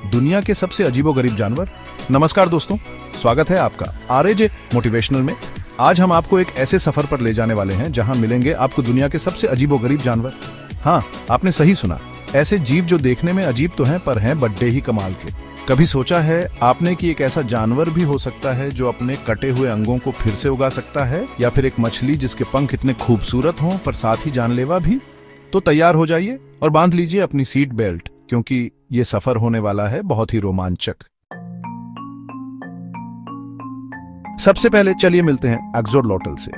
दुनिया के सबसे अजीबोगरीब जानवर। नमस्कार दोस्तों, स्वागत है आपका आरजे मोटिवेशनल में। आज हम आपको एक ऐसे सफर पर ले जाने वाले हैं जहां मिलेंगे आपको दुनिया के सबसे अजीबोगरीब जानवर। हाँ, आपने सही सुना, ऐसे जीव जो देखने में अजीब तो हैं पर हैं बड्डे ही कमाल के। कभी सोचा है आपने कि एक ऐसा जानवर भी हो सकता है जो अपने कटे हुए अंगों को फिर से उगा सकता है, या फिर एक मछली जिसके पंख इतने खूबसूरत हों पर साथ ही जानलेवा भी? तो तैयार हो जाइए और बांध लीजिए अपनी सीट बेल्ट, क्योंकि ये सफर होने वाला है बहुत ही रोमांचक। सबसे पहले चलिए मिलते हैं एक्सोडर्लोटल से।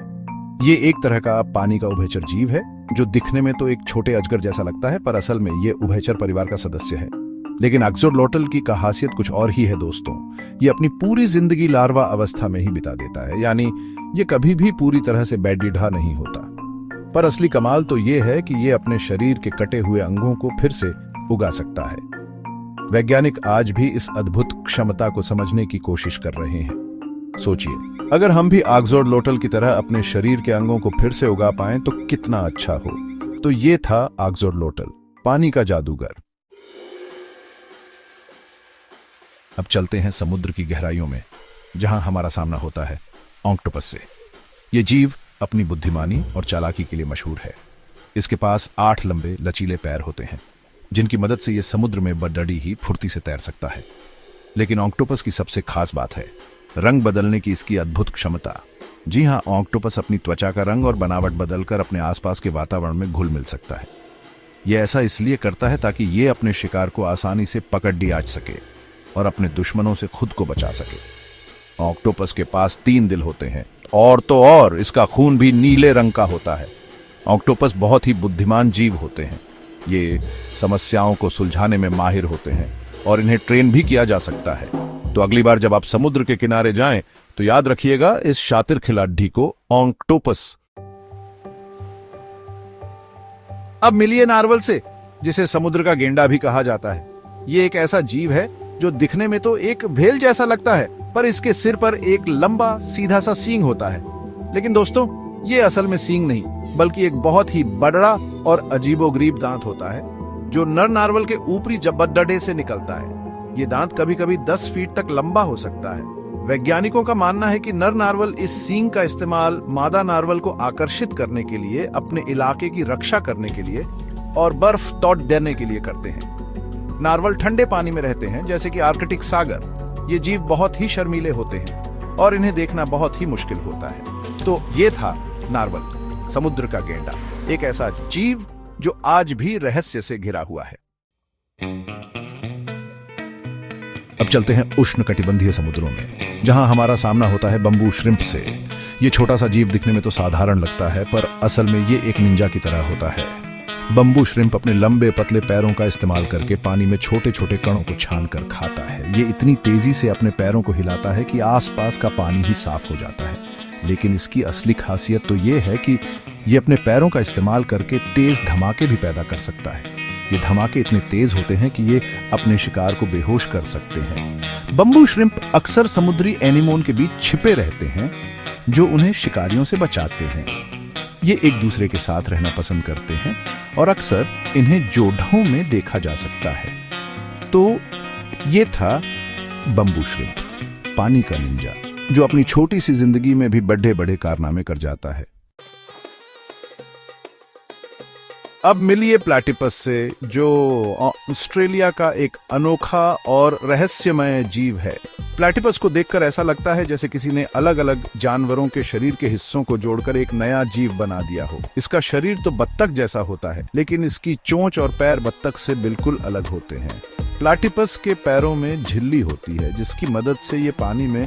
ये एक तरह का पानी का उभयचर जीव है जो दिखने में तो एक छोटे अजगर जैसा लगता है, पर असल में ये उभयचर परिवार का सदस्य है। लेकिन एक्सोडर्लोटल की खासियत कुछ और ही है दोस्तों। ये अपनी पूरी जिंदगी लार्वा अवस्था में ही बिता देता है, यानी ये कभी भी पूरी तरह से बैठीढ़ा नहीं होता। पर असली कमाल तो ये है कि ये अपने शरीर के कटे हुए अंगों को फिर से उगा सकता है। वैज्ञानिक आज भी इस अद्भुत क्षमता को समझने की कोशिश कर रहे हैं। सोचिए, अगर हम भी एक्सोडर्लोटल की तरह अपने शरीर के अंगों को फिर से उगा पाएं तो कितना अच्छा हो। तो ये था एक्सोडर्लोटल, पानी का जादूगर। अब चलते हैं समुद्र की गहराइयों में, जहां हमारा सामना होता है ऑक्टोपस से। ये जीव अपनी बुद्धिमानी और चालाकी के लिए मशहूर है। इसके पास 8 लंबे लचीले पैर होते हैं, जिनकी मदद से यह समुद्र में बड़ी ही फुर्ती से तैर सकता है। लेकिन ऑक्टोपस की सबसे खास बात है रंग बदलने की इसकी अद्भुत क्षमता। जी हाँ, ऑक्टोपस अपनी त्वचा का रंग और बनावट बदलकर अपने आसपास के वातावरण में घुल मिल सकता है। यह ऐसा इसलिए करता है ताकि ये अपने शिकार को आसानी से पकड़ लिया जा सके और अपने दुश्मनों से खुद को बचा सके। ऑक्टोपस के पास 3 दिल होते हैं, और तो और इसका खून भी नीले रंग का होता है। ऑक्टोपस बहुत ही बुद्धिमान जीव होते हैं। ये समस्याओं को सुलझाने में माहिर होते हैं और इन्हें ट्रेन भी किया जा सकता है। तो अगली बार जब आप समुद्र के किनारे जाएं तो याद रखिएगा इस शातिर खिलाड़ी को, ऑक्टोपस। अब मिलिए नार्वल से, जिसे समुद्र का गेंडा भी कहा जाता है। ये एक ऐसा जीव है जो दिखने में तो एक व्हेल जैसा लगता है, पर इसके सिर पर एक लंबा सीधा सा सींग होता है। लेकिन दोस्तों, ये असल में सींग नहीं, बल्कि एक बहुत ही बड़ा और अजीबोगरीब दांत होता है जो नर नार्वल के ऊपरी जबड़े से निकलता है। ये दांत कभी कभी 10 फीट तक लंबा हो सकता है। वैज्ञानिकों का मानना है कि नर नार्वल इस सींग का इस्तेमाल मादा नार्वल को आकर्षित करने के लिए, अपने इलाके की रक्षा करने के लिए और बर्फ तोड़ देने के लिए करते हैं। नार्वल ठंडे पानी में रहते हैं, जैसे कि आर्कटिक सागर। ये जीव बहुत ही शर्मीले होते हैं और इन्हें देखना बहुत ही मुश्किल होता है। तो ये था नार्वल, समुद्र का गेंडा, एक ऐसा जीव जो आज भी रहस्य से घिरा हुआ है। अब चलते हैं उष्णकटिबंधीय समुद्रों में, जहां हमारा सामना होता है बंबू श्रिम्प से। ये छोटा सा जीव दिखने में तो साधारण लगता है, पर असल में ये एक निंजा की तरह होता है। बंबू श्रिम्प अपने लंबे पतले पैरों का इस्तेमाल करके पानी में छोटे छोटे कणों को छानकर खाता है। ये इतनी तेजी से अपने पैरों को हिलाता है कि आसपास का पानी ही साफ हो जाता है। लेकिन इसकी असली खासियत तो ये है कि ये अपने पैरों का इस्तेमाल करके तेज धमाके भी पैदा कर सकता है। ये धमाके इतने तेज होते हैं कि ये अपने शिकार को बेहोश कर सकते हैं। बंबू श्रिम्प अक्सर समुद्री एनीमोन के बीच छिपे रहते हैं, जो उन्हें शिकारियों से बचाते हैं। ये एक दूसरे के साथ रहना पसंद करते हैं और अक्सर इन्हें जोड़ों में देखा जा सकता है। तो ये था बंबू श्रिम्प, पानी का निंजा, जो अपनी छोटी सी जिंदगी में भी बड़े बड़े कारनामे कर जाता है। अब मिलिए प्लैटिपस से, जो ऑस्ट्रेलिया का एक अनोखा और रहस्यमय जीव है। प्लैटिपस को देखकर ऐसा लगता है जैसे किसी ने अलग अलग जानवरों के शरीर के हिस्सों को जोड़कर एक नया जीव बना दिया हो। इसका शरीर तो बत्तख जैसा होता है, लेकिन इसकी चोंच और पैर बत्तख से बिल्कुल अलग होते हैं। प्लैटिपस के पैरों में झिल्ली होती है, जिसकी मदद से ये पानी में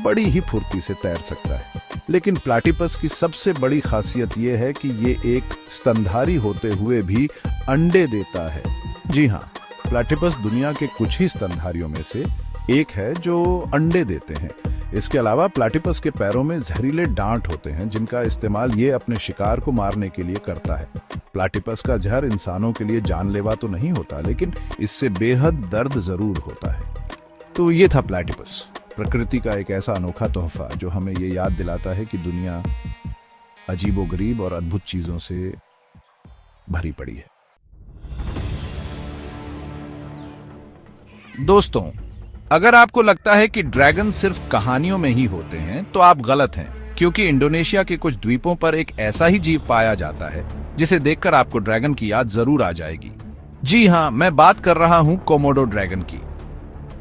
बड़ी ही फुर्ती से तैर सकता है। लेकिन प्लैटिपस की सबसे बड़ी खासियत यह है कि ये एक स्तनधारी होते हुए भी अंडे देता है। जी हाँ, प्लैटिपस दुनिया के कुछ ही स्तनधारियों में से एक है जो अंडे देते हैं। इसके अलावा प्लैटिपस के पैरों में जहरीले डांट होते हैं, जिनका इस्तेमाल ये अपने शिकार को मारने के लिए करता है। प्लैटिपस का जहर इंसानों के लिए जानलेवा तो नहीं होता, लेकिन इससे बेहद दर्द जरूर होता है। तो ये था प्लैटिपस, प्रकृति का एक ऐसा अनोखा तोहफा जो हमें ये याद दिलाता है कि दुनिया अजीबोगरीब और अद्भुत चीजों से भरी पड़ी है। दोस्तों, अगर आपको लगता है कि ड्रैगन सिर्फ कहानियों में ही होते हैं तो आप गलत हैं, क्योंकि इंडोनेशिया के कुछ द्वीपों पर एक ऐसा ही जीव पाया जाता है जिसे देखकर आपको ड्रैगन की याद जरूर आ जाएगी। जी हाँ, मैं बात कर रहा हूँ कोमोडो ड्रैगन की।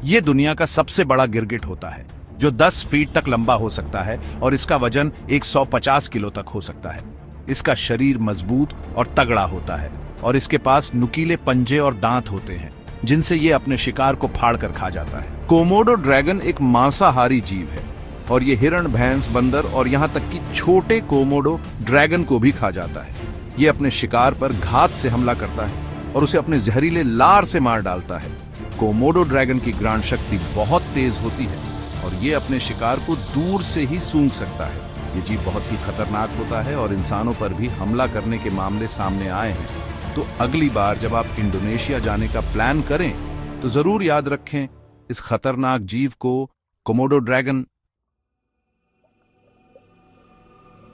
ये दुनिया का सबसे बड़ा गिरगिट होता है जो 10 फीट तक लंबा हो सकता है और इसका वजन 150 किलो तक हो सकता है। इसका शरीर मजबूत और तगड़ा होता है और इसके पास नुकीले पंजे और दांत होते हैं जिनसे ये अपने शिकार को फाड़ कर खा जाता है। कोमोडो ड्रैगन एक मांसाहारी जीव है और ये हिरण, भैंस, बंदर और यहाँ तक कि छोटे कोमोडो ड्रैगन को भी खा जाता है। ये अपने शिकार पर घात से हमला करता है और उसे अपने जहरीले लार से मार डालता है। कोमोडो ड्रैगन की ग्राण शक्ति बहुत तेज होती है और ये अपने शिकार को दूर से ही सूंघ सकता है। ये जीव बहुत ही खतरनाक होता है और इंसानों पर भी हमला करने के मामले सामने आए हैं। तो अगली बार जब आप इंडोनेशिया जाने का प्लान करें तो जरूर याद रखें इस खतरनाक जीव को, कोमोडो ड्रैगन।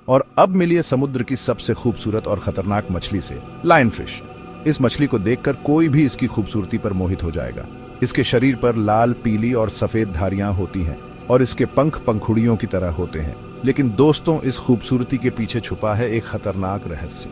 और अब मिलिए समुद्र की सबसे खूबसूरत और खतरनाक मछली से, लायन फिश। इस मछली को देखकर कोई भी इसकी खूबसूरती पर मोहित हो जाएगा। इसके शरीर पर लाल, पीली और सफेद धारियां होती हैं और इसके पंख पंखुड़ियों की तरह होते हैं। लेकिन दोस्तों, इस खूबसूरती के पीछे छुपा है एक खतरनाक रहस्य।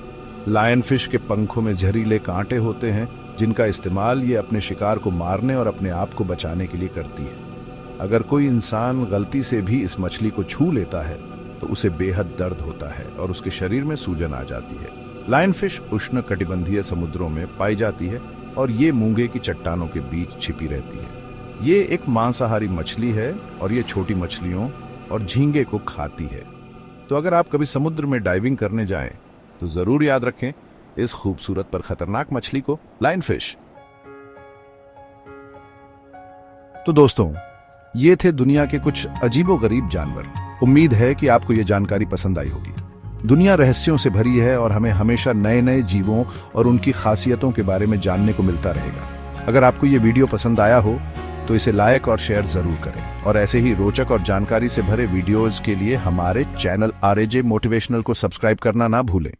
लायन फिश के पंखों में जहरीले कांटे होते हैं जिनका इस्तेमाल ये अपने शिकार को मारने और अपने आप को बचाने के लिए करती है। अगर कोई इंसान गलती से भी इस मछली को छू लेता है तो उसे बेहद दर्द होता है और उसके शरीर में सूजन आ जाती है। लायन फिश उष्ण कटिबंधीय समुद्रों में पाई जाती है और ये मूंगे की चट्टानों के बीच छिपी रहती है। ये एक मांसाहारी मछली है और ये छोटी मछलियों और झींगे को खाती है। तो अगर आप कभी समुद्र में डाइविंग करने जाएं तो जरूर याद रखें इस खूबसूरत पर खतरनाक मछली को, लायन फिश। तो दोस्तों, ये थे दुनिया के कुछ अजीबोगरीब जानवर। उम्मीद है कि आपको ये जानकारी पसंद आई होगी। दुनिया रहस्यों से भरी है और हमें हमेशा नए नए जीवों और उनकी खासियतों के बारे में जानने को मिलता रहेगा। अगर आपको ये वीडियो पसंद आया हो तो इसे लाइक और शेयर जरूर करें और ऐसे ही रोचक और जानकारी से भरे वीडियोज के लिए हमारे चैनल RAJ मोटिवेशनल को सब्सक्राइब करना ना भूलें।